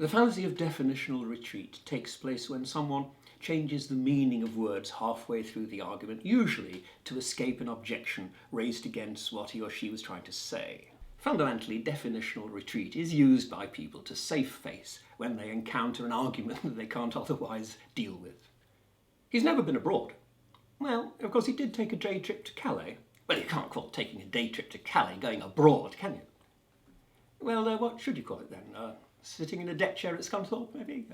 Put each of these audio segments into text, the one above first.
The fallacy of definitional retreat takes place when someone changes the meaning of words halfway through the argument, usually to escape an objection raised against what he or she was trying to say. Fundamentally, definitional retreat is used by people to save face when they encounter an argument that they can't otherwise deal with. He's never been abroad. Well, of course he did take a day trip to Calais. Well, you can't call taking a day trip to Calais going abroad, can you? Well, what should you call it then? Sitting in a deck chair at Scunthorpe, maybe?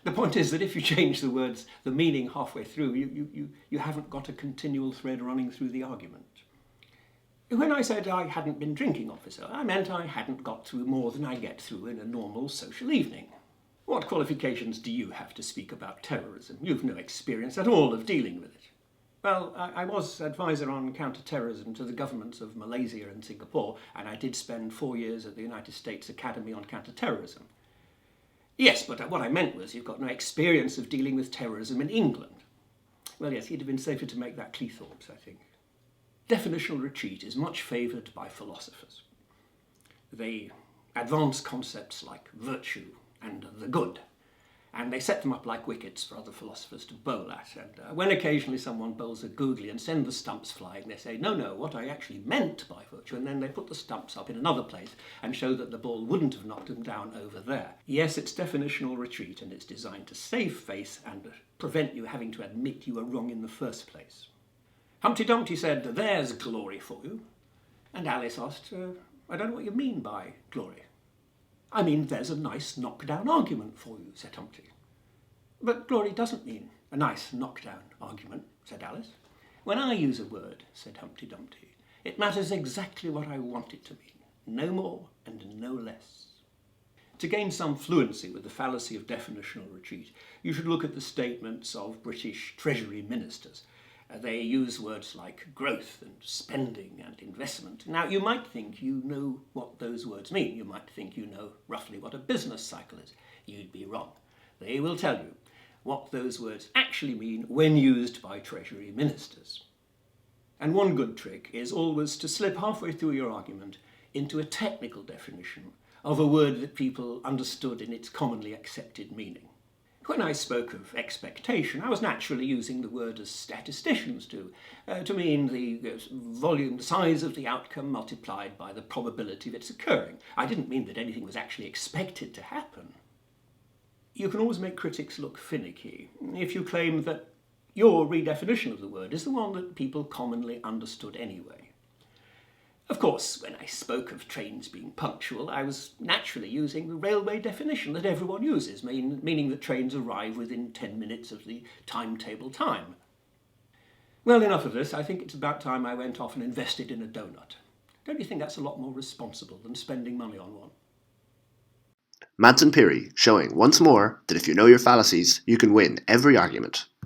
The point is that if you change the words, the meaning halfway through, you haven't got a continual thread running through the argument. When I said I hadn't been drinking, officer, I meant I hadn't got through more than I get through in a normal social evening. What qualifications do you have to speak about terrorism? You've no experience at all of dealing with it. Well, I was advisor on counter-terrorism to the governments of Malaysia and Singapore, and I did spend 4 years at the United States Academy on counter-terrorism. Yes, but what I meant was you've got no experience of dealing with terrorism in England. Well, yes, he'd have been safer to make that Cleethorpes, I think. Definitional retreat is much favoured by philosophers. They advance concepts like virtue and the good, and they set them up like wickets for other philosophers to bowl at. And when occasionally someone bowls a googly and sends the stumps flying, they say, no, what I actually meant by virtue, and then they put the stumps up in another place and show that the ball wouldn't have knocked them down over there. Yes, it's definitional retreat, and it's designed to save face and prevent you having to admit you were wrong in the first place. Humpty Dumpty said, there's glory for you. And Alice asked, I don't know what you mean by glory. I mean, there's a nice knockdown argument for you, said Humpty. But glory doesn't mean a nice knockdown argument, said Alice. When I use a word, said Humpty Dumpty, it matters exactly what I want it to mean, no more and no less. To gain some fluency with the fallacy of definitional retreat, you should look at the statements of British Treasury ministers. They use words like growth and spending and investment. Now, you might think you know what those words mean. You might think you know roughly what a business cycle is. You'd be wrong. They will tell you what those words actually mean when used by Treasury ministers. And one good trick is always to slip halfway through your argument into a technical definition of a word that people understood in its commonly accepted meaning. When I spoke of expectation, I was naturally using the word as statisticians do, to mean the volume, the size of the outcome multiplied by the probability of its occurring. I didn't mean that anything was actually expected to happen. You can always make critics look finicky if you claim that your redefinition of the word is the one that people commonly understood anyway. Of course, when I spoke of trains being punctual, I was naturally using the railway definition that everyone uses, meaning that trains arrive within 10 minutes of the timetable time. Well, enough of this. I think it's about time I went off and invested in a donut. Don't you think that's a lot more responsible than spending money on one? Madsen Pirie showing once more that if you know your fallacies, you can win every argument.